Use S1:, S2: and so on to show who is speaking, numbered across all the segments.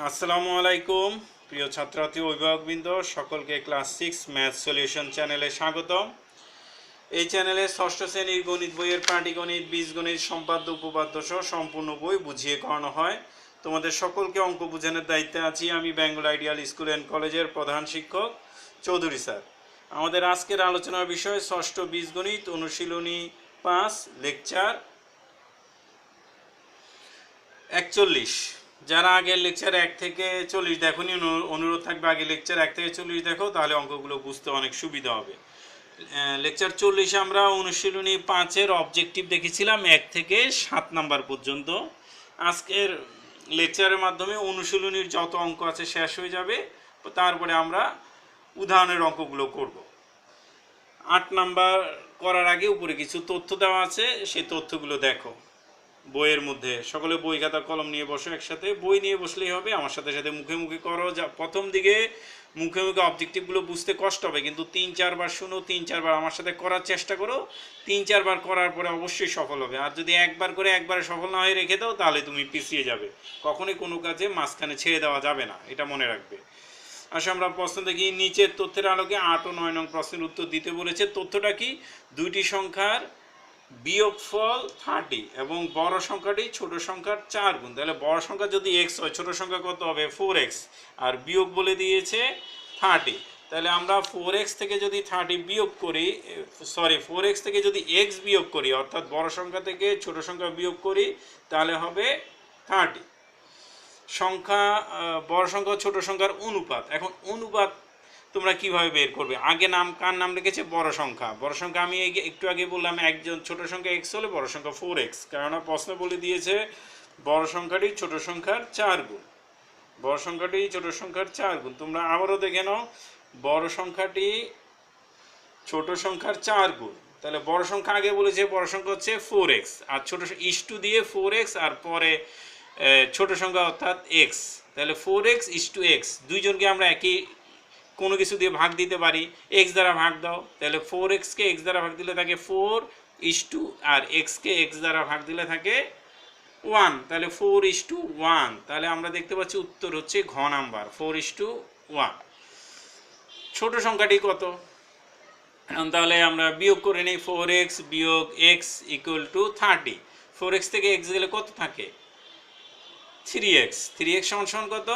S1: আসসালামু আলাইকুম প্রিয় ছাত্রছাত্রী অভিভাবকবৃন্দ, সকলকে ক্লাস 6 ম্যাথ সলিউশন চ্যানেলে স্বাগতম। এই চ্যানেলে ষষ্ঠ শ্রেণীর গণিত বইয়ের পাটিগণিত, বীজগণিত, সম্পাদ্য উপপাদ্য সহ সম্পূর্ণ বই বুঝিয়ে করানো হয়। তোমাদের সকলকে অঙ্ক বোঝানোর দায়িত্বে আছি আমি বেঙ্গল আইডিয়াল স্কুল অ্যান্ড কলেজের প্রধান শিক্ষক চৌধুরী স্যার। আমাদের আজকের আলোচনার বিষয় ষষ্ঠ বীজগণিত অনুশীলনী 5 লেকচার 41। যারা আগের লেকচার 1 থেকে 40 দেখোনি, অনুরোধ থাকবে আগে লেকচার 1 থেকে 40 দেখো, তাহলে অঙ্কগুলো বুঝতে অনেক সুবিধা হবে। লেকচার 40 আমরা অনুশীলনী 5-এর অবজেক্টিভ দেখেছিলাম 1 থেকে 7 নাম্বার পর্যন্ত। আজকের লেকচারের মাধ্যমে অনুশীলনীর যত অঙ্ক আছে শেষ হয়ে যাবে, তারপরে আমরা উদাহরণের অঙ্কগুলো করব। 8 নাম্বার করার আগে উপরে কিছু তথ্য দেওয়া আছে, সেই তথ্যগুলো দেখো বইয়ের মধ্যে। সকলে বই খাতা কলম নিয়ে বসো, একসাথে বই নিয়ে বসলেই হবে, আমার সাথে সাথে মুখে মুখে করো। যা প্রথম দিকে মুখে মুখে অবজেক্টিভগুলো বুঝতে কষ্ট হবে, কিন্তু 3-4 বার শুনো, 3-4 বার আমার সাথে করার চেষ্টা করো। 3-4 বার করার পরে অবশ্যই সফল হবে। আর যদি একবার করে একবারে সফল না হয়ে রেখে দাও, তাহলে তুমি পিছিয়ে যাবে। কখনোই কোনো কাজে মাঝখানে ছেড়ে দেওয়া যাবে না, এটা মনে রাখবে। আসলে আমরা প্রশ্ন দেখি, নিচের তথ্যের আলোকে 8 ও 9 নং প্রশ্নের উত্তর দিতে বলেছে। তথ্যটা কি? দুইটি সংখ্যার বিয়োগফল 30 এবং বড় সংখ্যাটি ছোট সংখ্যার 4 গুণ। তাহলে বড় সংখ্যা যদি x হয়, ছোট সংখ্যা কত হবে? 4x, আর বিয়োগ বলে দিয়েছে 30। তাহলে আমরা 4x থেকে যদি 30 বিয়োগ করি, 4x থেকে যদি x বিয়োগ করি, অর্থাৎ বড় সংখ্যা থেকে ছোট সংখ্যা বিয়োগ করি, তাহলে হবে 30। সংখ্যা বড় সংখ্যা ছোট সংখ্যার অনুপাত। এখন অনুপাত তোমরা কিভাবে বের করবে? আগে কার নাম রেখেছে? বড় সংখ্যা। বড় সংখ্যা আমি একটু আগে বললাম, একজন ছোট সংখ্যা x হলে বড় সংখ্যা 4x, কেননা প্রশ্ন বলে দিয়েছে বড় সংখ্যাটি ছোট সংখ্যার 4 গুণ। বড় সংখ্যাটি ছোট সংখ্যার 4 গুণ। তোমরা আবারও দেখে নাও, বড় সংখ্যাটি ছোট সংখ্যার 4 গুণ। তাহলে বড় সংখ্যা আগে বলেছে, বড় সংখ্যা হচ্ছে 4x, আর ছোট ইস্টু দিয়ে 4x, আর পরে ছোট সংখ্যা অর্থাৎ x। তাহলে 4x ইস্টু x, দুইজনকে আমরা একই কোনো কিছু দিয়ে ভাগ দিতে পারি। x দ্বারা ভাগ দাও, তাহলে 4x কে x দ্বারা ভাগ দিলে থাকে 4 ইস্টু, আর x কে x দ্বারা ভাগ দিলে থাকে 1, তাহলে 4:1। তাহলে আমরা দেখতে পাচ্ছি উত্তর হচ্ছে ঘ নাম্বার, 4:1। ছোট সংখ্যাটি কত? তাহলে আমরা বিয়োগ করে নিই, 4x বিয়োগ x ইকুয়াল টু 30। 4x থেকে x গেলে কত থাকে? 3x। 3x সমান কত?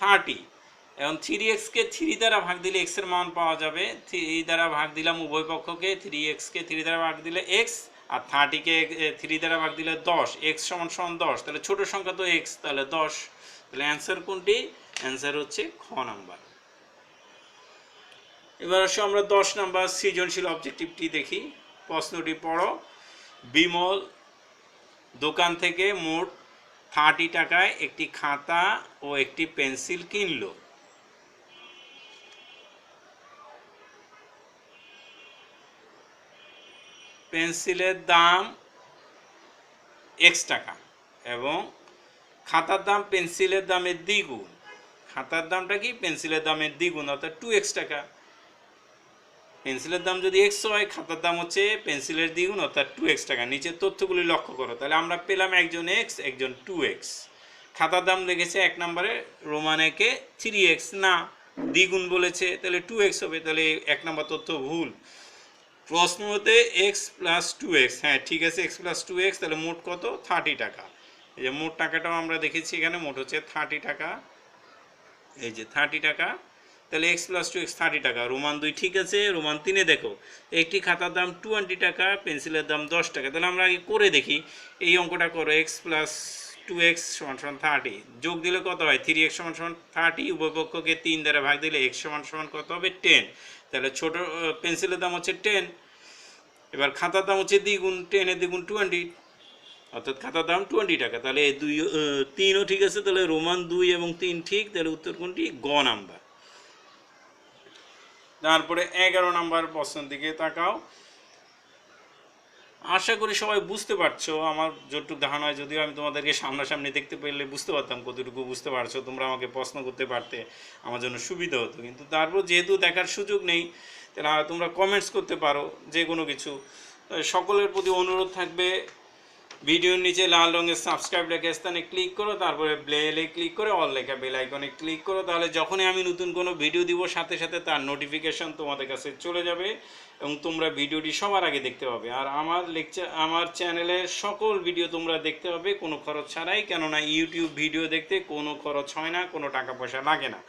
S1: 30। এখন 3x কে 3 দ্বারা ভাগ দিলে x এর মান পাওয়া যাবে। 3 দ্বারা ভাগ দিলাম উভয় পক্ষকে, 3x কে 3 দ্বারা ভাগ দিলে x, আর 30 কে 3 দ্বারা ভাগ দিলে 10। x সমান 10, তাহলে ছোট সংখ্যা তো x, তাহলে 10। তাহলে অ্যান্সার কোনটি? অ্যান্সার হচ্ছে খ নাম্বার। এবার আসো আমরা 10 নাম্বার সৃজনশীল অবজেক্টিভটি দেখি। প্রশ্নটি পড়ো। বিমল দোকান থেকে মোট 30 টাকায় একটি খাতা ও একটি পেন্সিল কিনলো। পেন্সিলের দাম x টাকা এবং খাতার দাম পেন্সিলের দামের দ্বিগুণ। খাতার দামটা কি? পেন্সিলের দামের দ্বিগুণ, অর্থাৎ 2x টাকা। পেন্সিলের দাম যদি x হয়, খাতার দাম হচ্ছে পেন্সিলের দ্বিগুণ, অর্থাৎ 2x টাকা। নিচের তথ্যগুলি লক্ষ্য করো। তাহলে আমরা পেলাম একজন x, একজন 2x। খাতার দাম লিখেছে 1 নম্বরে রোমান একে 3x, না দ্বিগুণ বলেছে, তাহলে 2x হবে। তাহলে 1 নম্বর তথ্য ভুল। প্রশ্ন মতে x প্লাস 2x, হ্যাঁ ঠিক আছে, x প্লাস 2x। তাহলে মোট কত? 30 টাকা। এই যে মোট টাকাটাও আমরা দেখেছি এখানে, মোট হচ্ছে 30 টাকা। এই যে 30 টাকা, তাহলে x প্লাস 2x 30 টাকা। রোমান 2 ঠিক আছে। রোমান 3-এ দেখো, একটি খাতার দাম 20 টাকা, পেন্সিলের দাম 10 টাকা। তাহলে আমরা আগে করে দেখি, এই অঙ্কটা করো। x প্লাস 2x সমান 30, যোগ দিলে কত হয়? 3x সমান 30, উভয় পক্ষকে 3 দ্বারা ভাগ দিলে x সমান কত হবে? 10। তাহলে ছোট পেন্সিলের দাম হচ্ছে 10। এবার খাতার দাম হচ্ছে দ্বিগুণ, 10 এর দ্বিগুণ 20, অর্থাৎ খাতার দাম 20 টাকা। তাহলে 3ও ঠিক আছে। তাহলে রোমান 2 এবং 3 ঠিক। তাহলে উত্তর কোনটি? গ নাম্বার। তারপরে 11 নাম্বার প্রশ্নের দিকে তাকাও। আশা করি সবাই বুঝতে পারছো। আমার যতটুকু ধারণা হয়, যদিও আমি তোমাদেরকে সামনাসামনি দেখতে পেলে বুঝতে পারতাম কতটুকু বুঝতে পারছো, তোমরা আমাকে প্রশ্ন করতে পারতে, আমার জন্য সুবিধা হতো। কিন্তু তারপর যেহেতু দেখার সুযোগ নেই, তাহলে তোমরা কমেন্টস করতে পারো যে কোনো কিছু। সকলের প্রতি অনুরোধ থাকবে, ভিডিওর নিচে লাল রঙের সাবস্ক্রাইব লেখা স্থানে ক্লিক করো, তারপরে বেলে ক্লিক করে অল লেখা বেল আইকনে ক্লিক করো, তাহলে যখনই আমি নতুন কোনো ভিডিও দিব সাথে সাথে তার নোটিফিকেশন তোমাদের কাছে চলে যাবে এবং তোমরা ভিডিওটি সবার আগে দেখতে পাবে। আর আমার চ্যানেলের সকল ভিডিও তোমরা দেখতে পাবে কোনো খরচ ছাড়াই, কেননা ইউটিউব ভিডিও দেখতে কোনো খরচ হয় না, কোনো টাকা পয়সা লাগে না।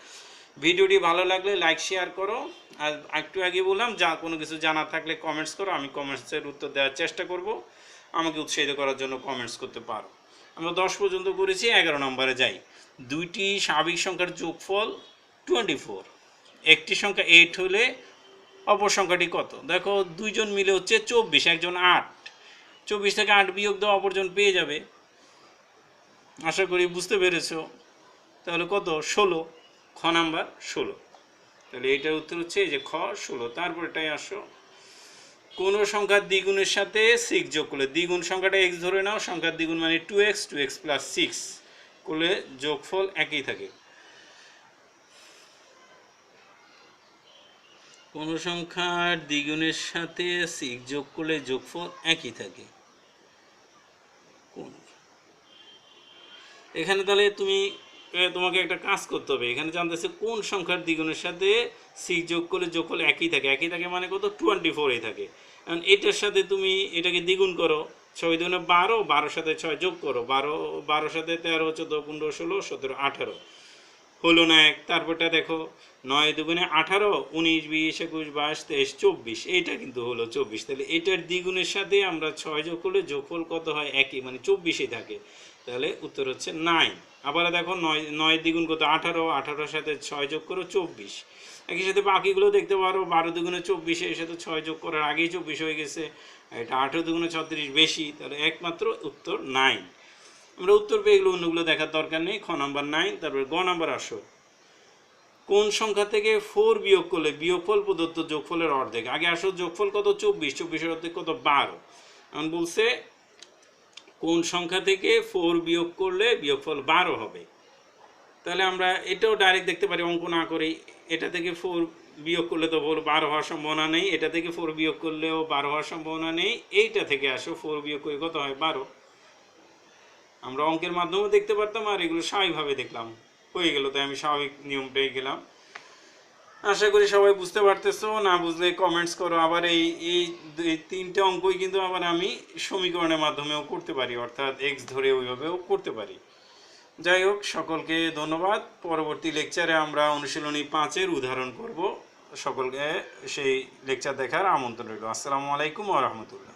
S1: ভিডিওটি ভালো লাগলে লাইক শেয়ার করো, আর একটু আগে বললাম যা কোনো কিছু জানা থাকলে কমেন্টস করো, আমি কমেন্টসের উত্তর দেওয়ার চেষ্টা করব। আমাকে উৎসাহিত করার জন্য কমেন্টস করতে পারো। আমরা 10 পর্যন্ত করেছি, 11 নম্বরে যাই। দুইটি স্বাভাবিক সংখ্যার যোগফল 24, একটি সংখ্যা 8 হলে অপর সংখ্যাটি কত? দেখো দুইজন মিলে হচ্ছে 24, একজন 8, 24 থেকে 8 বিয়োগ দাও, অপরজন পেয়ে যাবে। আশা করি বুঝতে পেরেছো। তাহলে কত? 16, খ নাম্বার 16। তাহলে এটার উত্তর হচ্ছে এই যে খ 16। তারপর এটাই আসো, কোনো সংখ্যার দ্বিগুণের সাথে 6 যোগ করলে, দ্বিগুণ সংখ্যাটা x ধরে নাও, সংখ্যার দ্বিগুণ মানে 2x, 2x প্লাস 6 করলে যোগফল একই থাকে। কোনো সংখ্যার দ্বিগুণের সাথে 6 যোগ করলে যোগফল একই থাকে। এখানে তাহলে তোমাকে একটা কাজ করতে হবে, এখানে জানতেছে কোন সংখ্যার দ্বিগুণের সাথে 6 যোগ করলে যোগফল একই থাকে। একই থাকে মানে কত? 24 থাকে। কারণ এটার সাথে তুমি এটাকে দ্বিগুণ করো, 6 দুগুণে 12, 12 সাথে 6 যোগ করো, 12 সাথে 13, 14, 15, 16, 17, 18 হলো না এক। তারপরটা দেখো 9 দুগুণে 18, 19, 20, 21, 22, 23, 24, এইটা কিন্তু হলো 24। তাহলে এটার দ্বিগুণের সাথে আমরা 6 যোগ করলে যোগফল কত হয়? একই, মানে 24ই থাকে। তাহলে উত্তর হচ্ছে 9। আবার দেখো 9 দ্বিগুণ কত? 18, 18 সাথে 6 যোগ করো 24। একই সাথে বাকিগুলো দেখতে পারো, 12 দুগুণে 24, এর সাথে 6 যোগ করার আগেই 24 হয়ে গেছে। এটা 18 দুগুণে 36 বেশি, তাহলে একমাত্র উত্তর 9। আমরা উত্তর পেয়ে গেলে অন্যগুলো দেখার দরকার নেই। খ নাম্বার 9। তারপরে গ নাম্বার আসো, কোন সংখ্যা থেকে 4 বিয়োগ করলে বিয়োগফল প্রদত্ত যোগফলের অর্ধেক? আগে আসো যোগফল কত? 24, 24-এর অর্ধেক কত? 12। এখন বলছে কোন সংখ্যা থেকে 4 বিয়োগ করলে বিয়োগফল 12 হবে। তাহলে আমরা এটাও ডাইরেক্ট দেখতে পারি অঙ্ক না করেই। এটা থেকে 4 বিয়োগ করলে তো 12 হওয়ার সম্ভাবনা নেই, এটা থেকে 4 বিয়োগ করলেও 12 হওয়ার সম্ভাবনা নেই। এইটা থেকে আসো 4 বিয়োগ করে কত হয়? 12। আমরা অঙ্কের মাধ্যমেও দেখতে পারতাম, আর এগুলো স্বাভাবিকভাবে দেখলাম, হয়ে গেল। তাই আমি স্বাভাবিক নিয়মটাই গেলাম। আশা করি সবাই বুঝতে পারতেছো, না বুঝলে কমেন্টস করো। আবার এই তিনটে অঙ্কই কিন্তু আবার আমি সমীকরণের মাধ্যমেও করতে পারি, অর্থাৎ এক্স ধরে ওইভাবেও করতে পারি। যাই হোক, সকলকে ধন্যবাদ। পরবর্তী লেকচারে আমরা অনুশীলনী 5-এর উদাহরণ করব। সকলকে সেই লেকচার দেখার আমন্ত্রণ রইল। আসসালামু আলাইকুম ওয়া রাহমাতুল্লাহ।